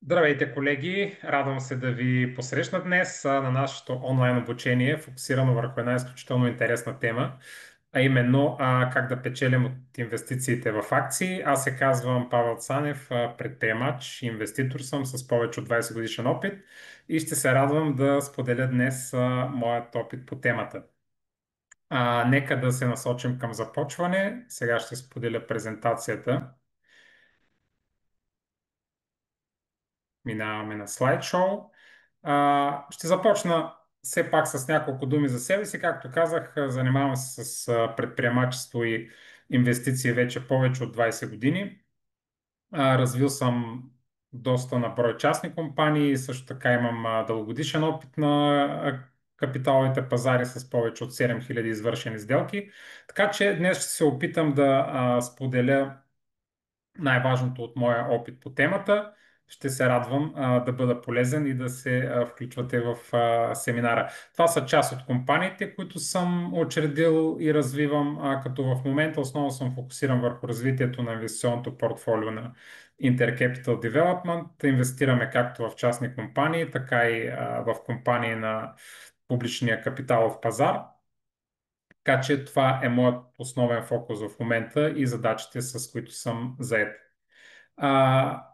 Здравейте, колеги! Радвам се да ви посрещна днес на нашето онлайн обучение, фокусирано върху една изключително интересна тема, а именно как да печелим от инвестициите в акции. Аз се казвам Павел Цанев, предприемач, инвеститор съм с повече от 20 годишен опит и ще се радвам да споделя днес моят опит по темата. Нека да се насочим към започване. Сега ще споделя презентацията. Минаваме на слайдшоу. Ще започна все пак с няколко думи за себе си. Както казах, занимавам се с предприемачество и инвестиции вече повече от 20 години. Развил съм доста на брой частни компании, също така имам дългогодишен опит на капиталовите пазари с повече от 7000 извършени сделки. Така че днес ще се опитам да споделя най-важното от моя опит по темата. Ще се радвам да бъда полезен и да се включвате в семинара. Това са част от компаниите, които съм учредил и развивам, като в момента основно съм фокусиран върху развитието на инвестиционното портфолио на Intercapital Development. Инвестираме както в частни компании, така и в компании на публичния капиталов пазар. Така че това е моят основен фокус в момента и задачите, с които съм заед.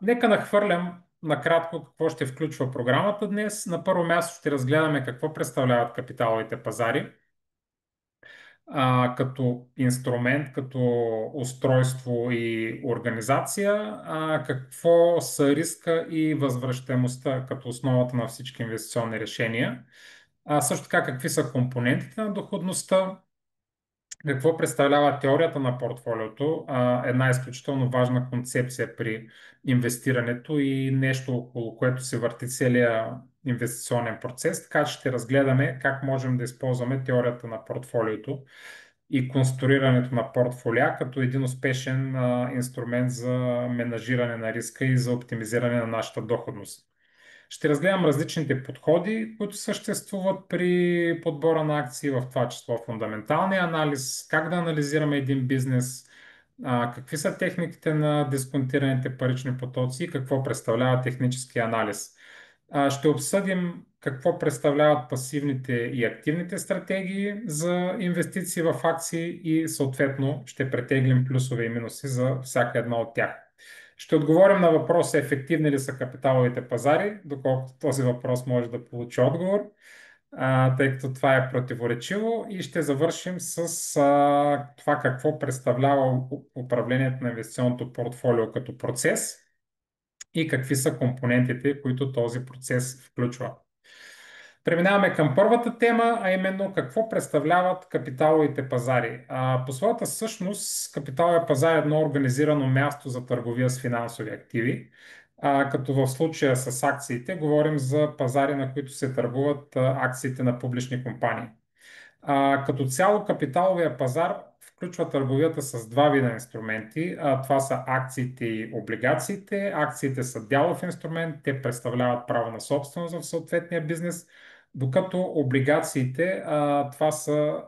Нека нахвърлям накратко какво ще включва програмата днес. На първо място ще разгледаме какво представляват капиталовите пазари като инструмент, като устройство и организация, какво са риска и възвръщаемостта като основата на всички инвестиционни решения, също така какви са компонентите на доходността, какво представлява теорията на портфолиото? Една изключително важна концепция при инвестирането и нещо, около което се върти целият инвестиционен процес. Така че ще разгледаме как можем да използваме теорията на портфолиото и конструирането на портфолия като един успешен инструмент за менажиране на риска и за оптимизиране на нашата доходност. Ще разгледам различните подходи, които съществуват при подбора на акции, в това число фундаменталния анализ, как да анализираме един бизнес, какви са техниките на дисконтираните парични потоци и какво представлява технически анализ. Ще обсъдим какво представляват пасивните и активните стратегии за инвестиции в акции и съответно ще претеглим плюсове и минуси за всяка една от тях. Ще отговорим на въпроса ефективни ли са капиталовите пазари, доколкото този въпрос може да получи отговор, тъй като това е противоречиво и ще завършим с това какво представлява управлението на инвестиционното портфолио като процес и какви са компонентите, които този процес включва. Преминаваме към първата тема, а именно какво представляват капиталовите пазари. По своята същност, капиталовия пазар е едно организирано място за търговия с финансови активи, като в случая с акциите говорим за пазари, на които се търгуват акциите на публични компании. Като цяло капиталовия пазар включва търговията с два вида инструменти. Това са акциите и облигациите. Акциите са дялов инструмент, те представляват право на собственост в съответния бизнес, докато облигациите това са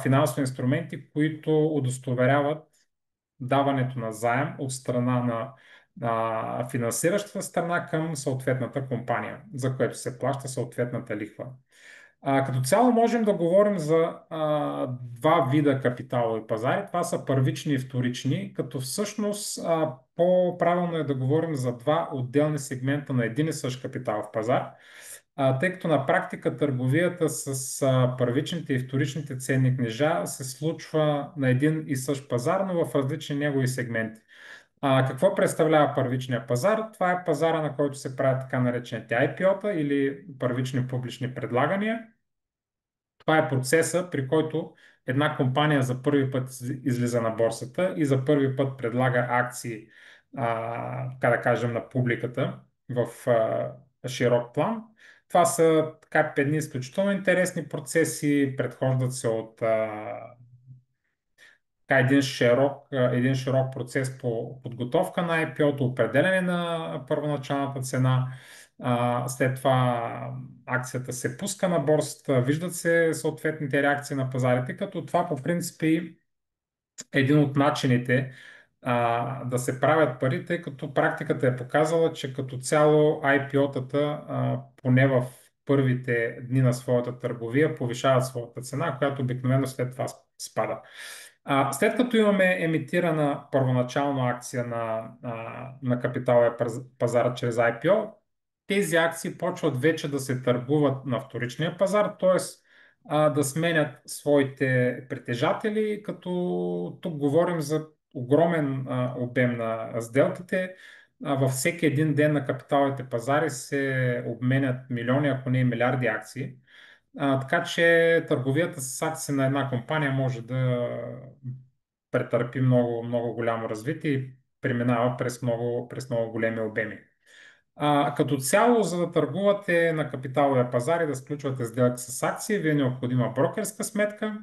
финансови инструменти, които удостоверяват даването на заем от страна на финансиращата страна към съответната компания, за което се плаща съответната лихва. Като цяло можем да говорим за два вида капиталови пазари. Това са първични и вторични, като всъщност по-правилно е да говорим за два отделни сегмента на един и същ капиталов пазар, тъй като на практика търговията с първичните и вторичните ценни книжа се случва на един и същ пазар, но в различни негови сегменти. Какво представлява първичния пазар? Това е пазара, на който се правят така наречените IPO-та или първични публични предлагания. Това е процеса, при който една компания за първи път излиза на борсата и за първи път предлага акции, така да кажем, на публиката в широк план. Това са така едни изключително интересни процеси, предхождат се от един широк процес по подготовка на IPO-то, определене на първоначалната цена. След това акцията се пуска на борсата, виждат се съответните реакции на пазарите, като това по принцип е един от начините да се правят пари, тъй като практиката е показала, че като цяло IPO-тата, поне в първите дни на своята търговия, повишават своята цена, която обикновено след това спада. След като имаме емитирана първоначална акция на капиталовия пазар чрез IPO, тези акции почват вече да се търгуват на вторичния пазар, т.е. Да сменят своите притежатели, като тук говорим за огромен обем на сделките. Във всеки един ден на капиталовите пазари се обменят милиони, ако не и милиарди акции. Така че търговията с акции на една компания може да претърпи много, много голямо развитие и преминава през много големи обеми. Като цяло, за да търгувате на капиталовия пазар и да сключвате сделки с акции, ви е необходима брокерска сметка.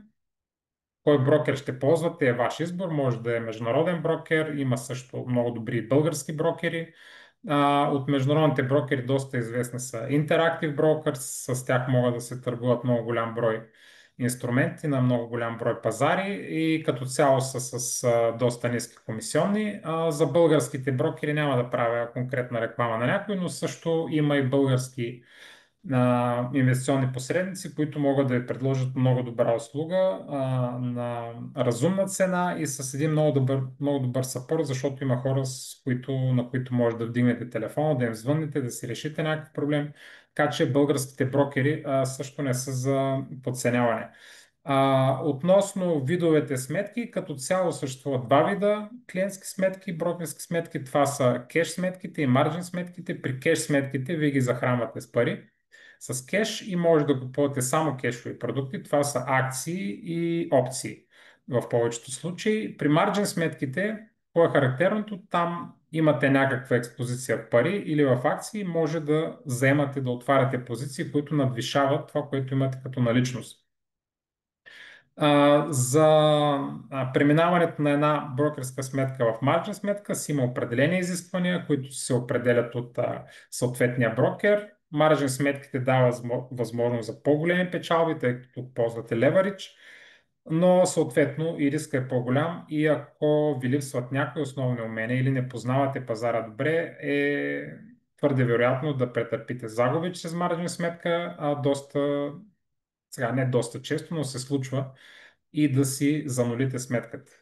Кой брокер ще ползвате е ваш избор. Може да е международен брокер, има също много добри български брокери. От международните брокери доста известни са Interactive Brokers, с тях могат да се търгуват много голям брой инструменти на много голям брой пазари и като цяло са с доста ниски комисионни. За българските брокери няма да правя конкретна реклама на някой, но също има и български инвестиционни посредници, които могат да ви предложат много добра услуга на разумна цена и с един много добър съпорт, защото има хора, на които може да вдигнете телефона, да им звъннете, да си решите някакъв проблем. Така че българските брокери също не са за подценяване. Относно видовете сметки, като цяло съществуват два вида клиентски сметки, брокерски сметки. Това са кеш сметките и марджин сметките. При кеш сметките вие ги захранвате с пари с кеш и може да купувате само кешови продукти. Това са акции и опции в повечето случаи. При марджин сметките, кое е характерното? Там имате някаква експозиция в пари или в акции, може да вземате, да отваряте позиции, които надвишават това, което имате като наличност. За преминаването на една брокерска сметка в марджин сметка си има определени изисквания, които се определят от съответния брокер. Маржин сметките дава възможност за по-големи печалби, тъй като ползвате леверидж, но съответно и риска е по-голям и ако ви липсват някои основни умения или не познавате пазара добре, е твърде вероятно да претърпите загуби чрез маржин сметка, сега не доста често, но се случва и да си занулите сметката.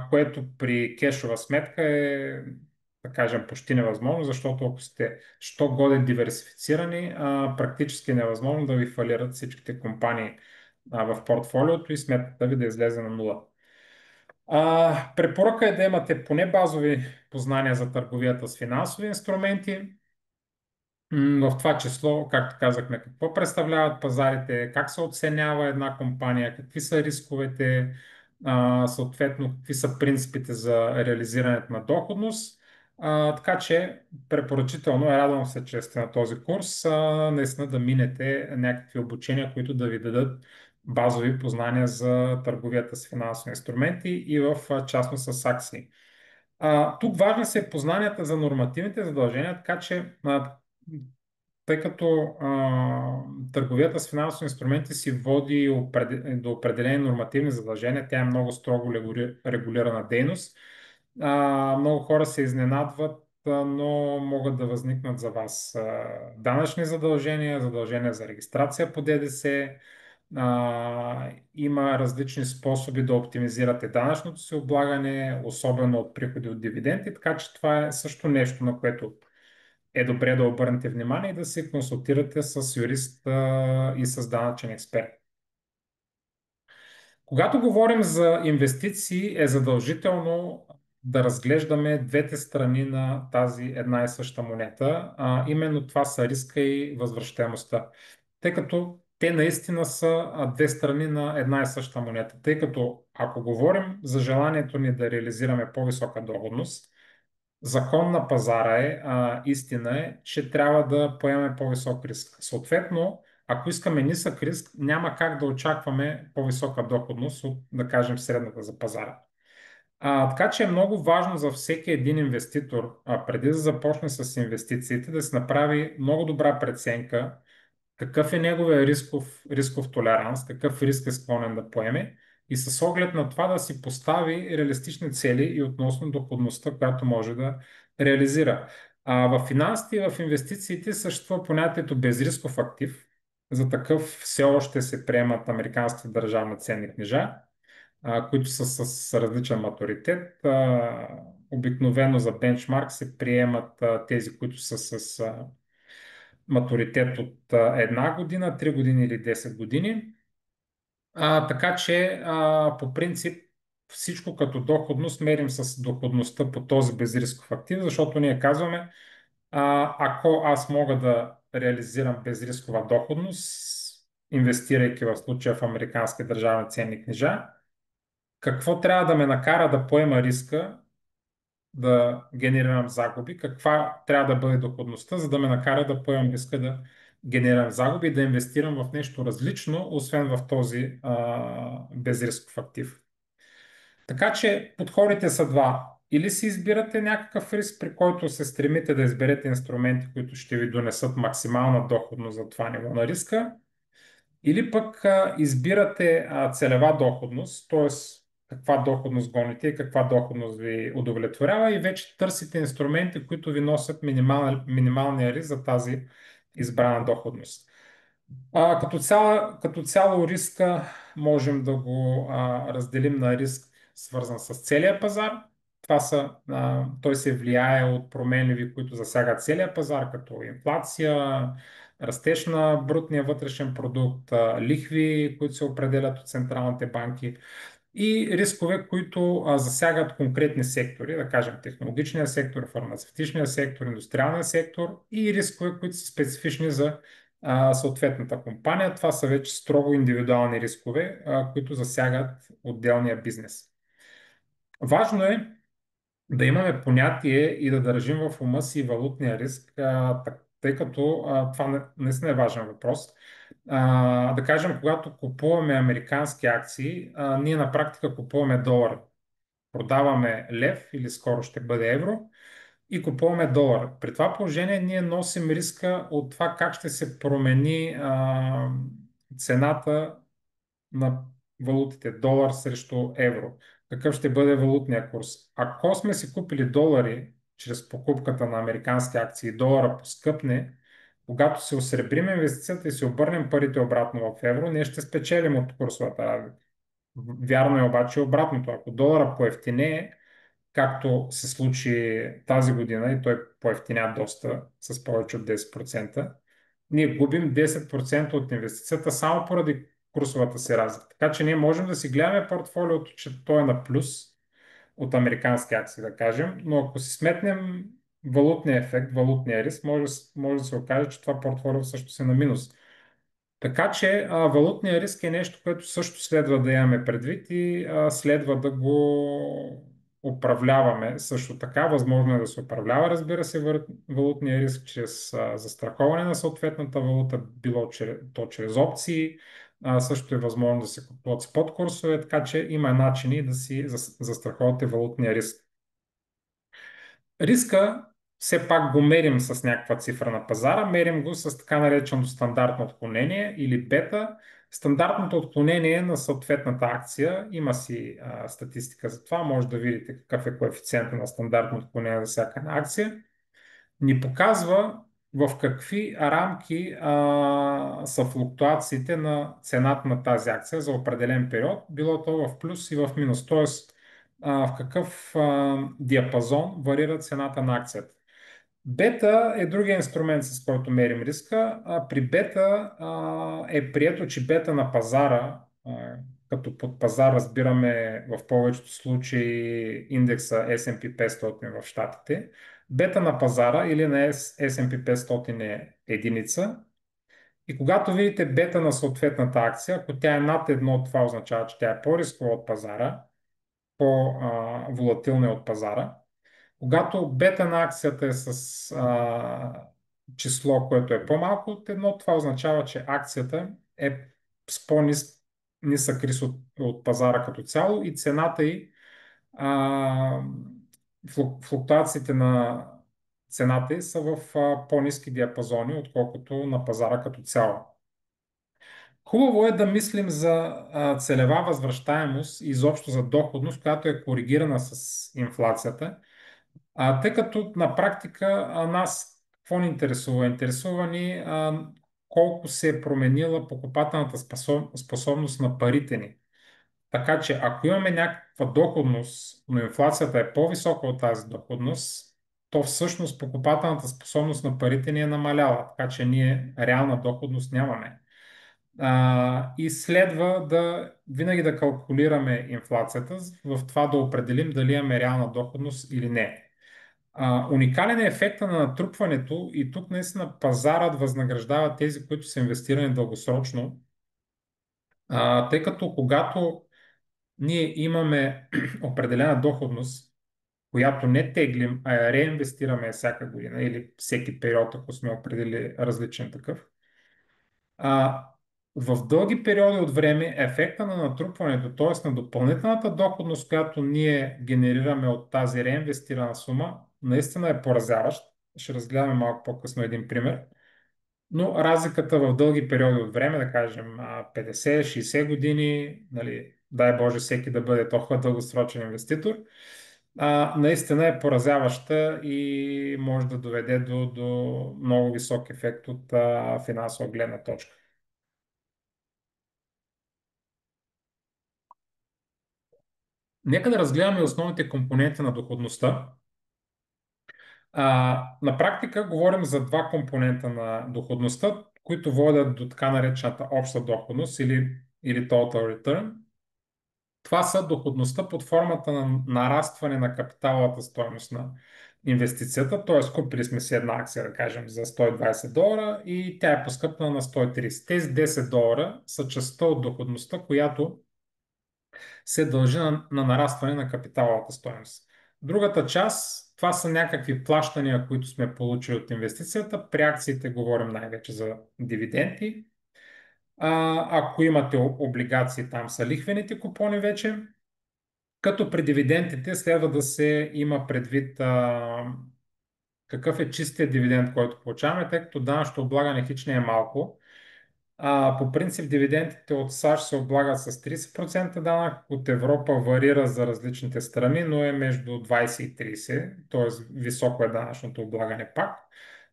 Което при кешова сметка е, да кажем, почти невъзможно, защото ако сте що годе диверсифицирани, практически е невъзможно да ви фалират всичките компании в портфолиото и сметката ви да излезе на нула. Препоръка е да имате поне базови познания за търговията с финансови инструменти, в това число, както казахме, какво представляват пазарите, как се оценява една компания, какви са рисковете, съответно какви са принципите за реализирането на доходност. Така че препоръчително е, радвам се, че сте на този курс, наистина да минете някакви обучения, които да ви дадат базови познания за търговията с финансови инструменти и в частност с акции. Тук важни са и познанията за нормативните задължения, така че тъй като търговията с финансови инструменти си води до определени нормативни задължения, тя е много строго регулирана дейност. Много хора се изненадват, но могат да възникнат за вас данъчни задължения, задължения за регистрация по ДДС. Има различни способи да оптимизирате данъчното си облагане, особено от приходи от дивиденти, така че това е също нещо, на което е добре да обърнете внимание и да се консултирате с юрист и с данъчен експерт. Когато говорим за инвестиции, е задължително да разглеждаме двете страни на тази една и съща монета. Именно това са риска и възвръщаемостта. Тъй като те наистина са две страни на една и съща монета. Тъй като ако говорим за желанието ни да реализираме по-висока доходност, закон на пазара е, истина е, че трябва да поемем по-висок риск. Съответно, ако искаме нисък риск, няма как да очакваме по-висока доходност от, да кажем, средната за пазара. Така че е много важно за всеки един инвеститор, преди да започне с инвестициите, да се направи много добра преценка какъв е неговия рисков толеранс, какъв риск е склонен да поеме и с оглед на това да си постави реалистични цели и относно доходността, която може да реализира. В финансите и в инвестициите съществува понятието безрисков актив. За такъв все още се приемат американските държавни ценни книжа, които са с различен матуритет. Обикновено за бенчмарк се приемат тези, които са с матуритет от една година, 3 години или 10 години. Така че по принцип всичко като доходност мерим с доходността по този безрисков актив, защото ние казваме, ако аз мога да реализирам безрискова доходност, инвестирайки в случая в американски държавни ценни книжа, какво трябва да ме накара да поема риска да генерирам загуби, каква трябва да бъде доходността, за да ме накара да поемам риска да генерирам загуби и да инвестирам в нещо различно, освен в този безрисков актив. Така че подходите са два. Или си избирате някакъв риск, при който се стремите да изберете инструменти, които ще ви донесат максимална доходност за това ниво на риска, или пък избирате целева доходност, т.е. каква доходност гоните и каква доходност ви удовлетворява и вече търсите инструменти, които ви носят минималния риск за тази избрана доходност. Като цяло риска можем да го разделим на риск, свързан с целия пазар. Той се влияе от променливи, които засягат целия пазар, като инфлация, растеж на брутния вътрешен продукт, лихви, които се определят от централните банки и рискове, които засягат конкретни сектори, да кажем технологичния сектор, фармацевтичния сектор, индустриалния сектор и рискове, които са специфични за съответната компания. Това са вече строго индивидуални рискове, които засягат отделния бизнес. Важно е да имаме понятие и да държим в ума си валутния риск, тъй като това наистина е важен въпрос. Да кажем, когато купуваме американски акции, ние на практика купуваме долар. Продаваме лев или скоро ще бъде евро и купуваме долар. При това положение ние носим риска от това как ще се промени цената на валутите, долар срещу евро. Какъв ще бъде валутния курс? Ако сме си купили долари чрез покупката на американски акции, долара поскъпне, когато се осребрим инвестицията и се обърнем парите обратно в евро, ние ще спечелим от курсовата разлика. Вярно е обаче обратното. Ако долара поевтинее, както се случи тази година и той поевтиня доста с повече от 10%, ние губим 10% от инвестицията само поради курсовата си разлика. Така че ние можем да си гледаме портфолиото, че той е на плюс от американски акции, да кажем, но ако си сметнем валутния ефект, валутния риск, може да се окаже, че това портфолио също е на минус. Така че валутния риск е нещо, което също следва да имаме предвид и следва да го управляваме също така. Възможно е да се управлява, разбира се, валутния риск чрез застраховане на съответната валута, било то чрез опции. Също е възможно да се купуват спот курсове, така че има начини да си застраховате валутния риск. Риска все пак го мерим с някаква цифра на пазара, мерим го с така нареченото стандартно отклонение или бета. Стандартното отклонение на съответната акция, има си статистика за това, може да видите какъв е коефициент на стандартно отклонение за всяка една акция, ни показва в какви рамки са флуктуациите на цената на тази акция за определен период, било то в плюс и в минус, т.е. В какъв диапазон варира цената на акцията. Бета е другия инструмент, с който мерим риска. При бета е прието, че бета на пазара, като под пазар разбираме в повечето случаи индекса S&P 500 в Щатите, бета на пазара или на S&P 500 е единица. И когато видите бета на съответната акция, ако тя е над едно, това означава, че тя е по-рискова от пазара, по-волатилна от пазара. Когато бета на акцията е с число, което е по-малко от едно, това означава, че акцията е с по-нисък риск от пазара като цяло и цената й, флуктуациите на цената й са в по-ниски диапазони, отколкото на пазара като цяло. Хубаво е да мислим за целева възвръщаемост и изобщо за доходност, която е коригирана с инфлацията. Тъй като на практика нас какво ни интересува? Интересува ни колко се е променила покупателната способност на парите ни. Така че ако имаме някаква доходност, но инфлацията е по-висока от тази доходност, то всъщност покупателната способност на парите ни е намаляла, така че ние реална доходност нямаме. И следва да винаги да калкулираме инфлацията, в това да определим дали имаме реална доходност или не. Уникален е ефекта на натрупването и тук наистина пазарът възнаграждава тези, които са инвестирани дългосрочно, тъй като когато ние имаме определена доходност, която не теглим, а я реинвестираме всяка година или всеки период, ако сме определили различен такъв, а, в дълги периоди от време ефекта на натрупването, т.е. на допълнителната доходност, която ние генерираме от тази реинвестирана сума, наистина е поразяващ. Ще разгледаме малко по-късно един пример. Но разликата в дълги периоди от време, да кажем 50-60 години, нали, дай Боже всеки да бъде толкова дългосрочен инвеститор, наистина е поразяваща и може да доведе до много висок ефект от финансова гледна точка. Нека да разгледаме основните компоненти на доходността. На практика говорим за два компонента на доходността, които водят до така наречената обща доходност или total return. Това са доходността под формата на нарастване на капиталовата стойност на инвестицията, т.е. купили сме си една акция, да кажем, за $120 и тя е поскъпнала на 130. Тези $10 са частта от доходността, която се дължи на нарастване на капиталовата стойност. Другата част, това са някакви плащания, които сме получили от инвестицията. При акциите говорим най-вече за дивиденти. Ако имате облигации, там са лихвените купони вече. Като при дивидендите следва да се има предвид какъв е чистият дивиденд, който получаваме, тъй като данъчното облагане хич не е малко. По принцип дивидендите от САЩ се облагат с 30% данък, от Европа варира за различните страни, но е между 20 и 30, т.е. високо е данъчното облагане пак.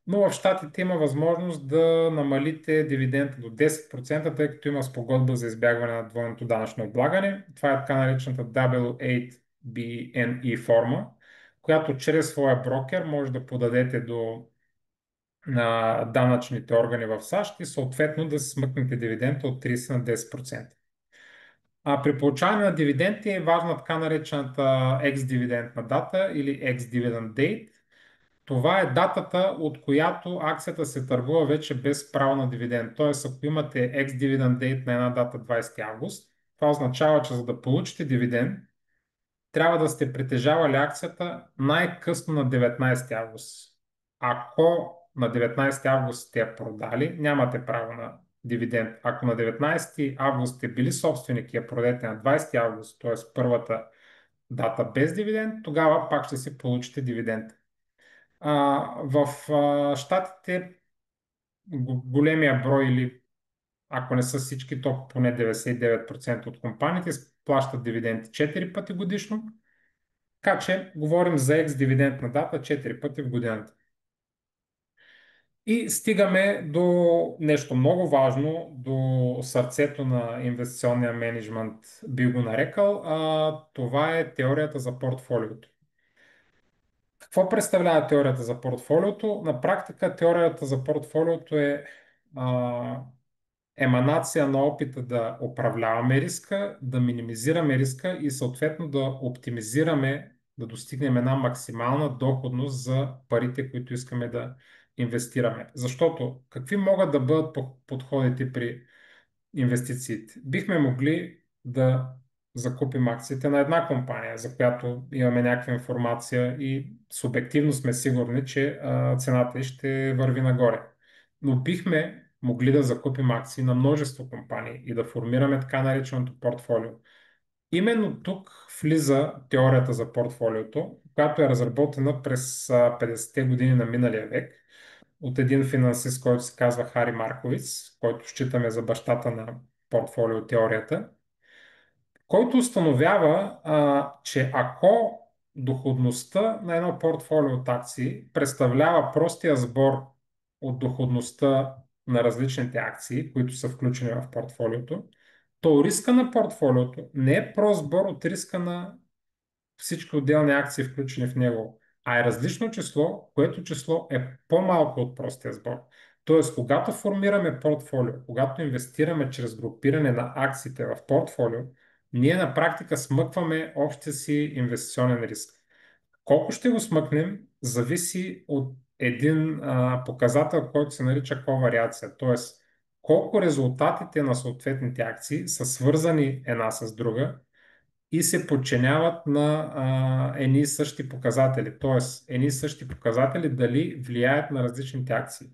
Но в Щатите има възможност да намалите дивиденда до 10%, тъй като има спогодба за избягване на двойното данъчно облагане. Това е така наречената W8BNE форма, която чрез своя брокер може да подадете до на данъчните органи в САЩ и съответно да се смъкнете дивиденда от 30 на 10%. При получаване на дивиденти е важна така наречената ex-дивидендна дата или ex-dividend date. Това е датата, от която акцията се търгува вече без право на дивиденд. Тоест, ако имате ex-dividend date на една дата 20 август, това означава, че за да получите дивиденд, трябва да сте притежавали акцията най-късно на 19 август. Ако на 19 август сте я продали, нямате право на дивиденд. Ако на 19 август сте били собственик и я продадете на 20 август, т.е. първата дата без дивиденд, тогава пак ще си получите дивиденд. В Щатите големия брой или ако не са всички, то поне 99% от компаниите плащат дивиденти 4 пъти годишно. Така че говорим за екс-дивидендна дата 4 пъти в годината. И стигаме до нещо много важно, до сърцето на инвестиционния менеджмент, би го нарекал. Това е теорията за портфолиото. Какво представлява теорията за портфолиото? На практика теорията за портфолиото е а, еманация на опита да управляваме риска, да минимизираме риска и съответно да оптимизираме, да достигнем една максимална доходност за парите, които искаме да инвестираме. Защото какви могат да бъдат подходите при инвестициите? Бихме могли да закупим акциите на една компания, за която имаме някаква информация и субективно сме сигурни, че цената й ще върви нагоре. Но бихме могли да закупим акции на множество компании и да формираме така нареченото портфолио. Именно тук влиза теорията за портфолиото, която е разработена през 50-те години на миналия век от един финансист, който се казва Хари Марковиц, който считаме за бащата на портфолио теорията, който установява, че ако доходността на едно портфолио от акции представлява простия сбор от доходността на различните акции, които са включени в портфолиото, то риска на портфолиото не е прост сбор от риска на всички отделни акции, включени в него, а е различно число, което число е по-малко от простия сбор. Тоест, когато формираме портфолио, когато инвестираме чрез групиране на акциите в портфолио, ние на практика смъкваме общия си инвестиционен риск. Колко ще го смъкнем, зависи от един показател, който се нарича ковариация. Тоест, колко резултатите на съответните акции са свързани една с друга и се подчиняват на едни и същи показатели. Тоест, едни и същи показатели дали влияят на различните акции.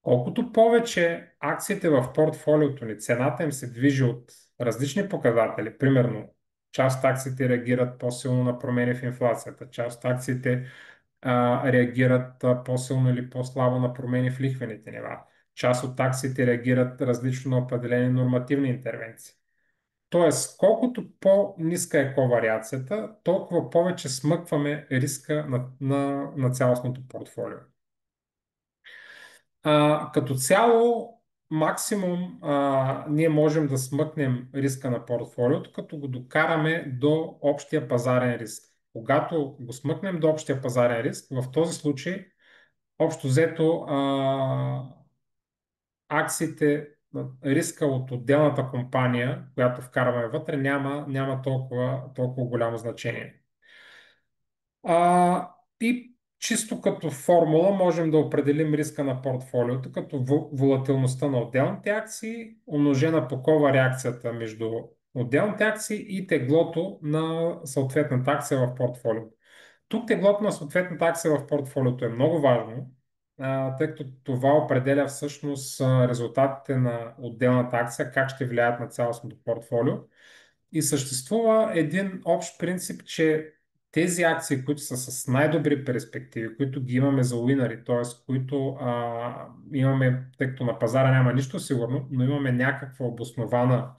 Колкото повече акциите в портфолиото ни, цената им се движи от различни показатели, примерно част от акциите реагират по-силно на промени в инфлацията, част от акциите реагират по-силно или по-слабо на промени в лихвените нива, част от акциите реагират различно на определени нормативни интервенции. Тоест, колкото по-ниска е ковариацията, толкова повече смъкваме риска на цялостното портфолио. Като цяло, максимум ние можем да смъкнем риска на портфолиото, като го докараме до общия пазарен риск. Когато го смъкнем до общия пазарен риск, в този случай, общо взето, акциите, риска от отделната компания, която вкарваме вътре, няма толкова голямо значение. И чисто като формула можем да определим риска на портфолиото като волатилността на отделните акции, умножена по ковариацията между отделните акции и теглото на съответната акция в портфолиото. Тук теглото на съответната акция в портфолиото е много важно, тъй като това определя всъщност резултатите на отделната акция, как ще влияят на цялостното портфолио. И съществува един общ принцип, че тези акции, които са с най-добри перспективи, които ги имаме за уинари, т.е. които имаме, тъй като на пазара няма нищо сигурно, но имаме някаква обоснована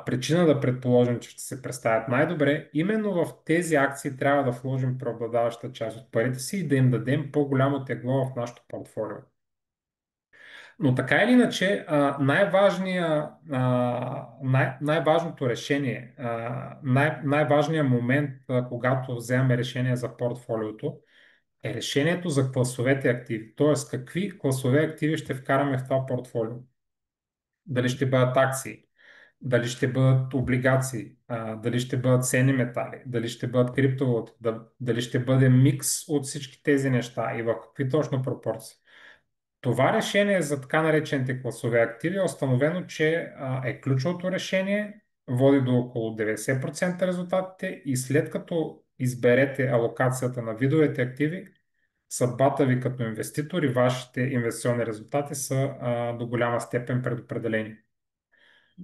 причина да предположим, че ще се представят най-добре, именно в тези акции трябва да вложим преобладаваща част от парите си и да им дадем по-голямо тегло в нашото портфолио. Но така или иначе, най-важното решение, най-важният момент, когато вземем решение за портфолиото, е решението за класовете активи. Т.е. какви класове активи ще вкараме в това портфолио. Дали ще бъдат акции, дали ще бъдат облигации, дали ще бъдат ценни метали, дали ще бъдат криптовалути, дали ще бъде микс от всички тези неща и в какви точно пропорции. Това решение за така наречените класове активи е установено, че е ключовото решение, води до около 90% резултатите и след като изберете алокацията на видовете активи, съдбата ви като инвеститор и вашите инвестиционни резултати са до голяма степен предопределени.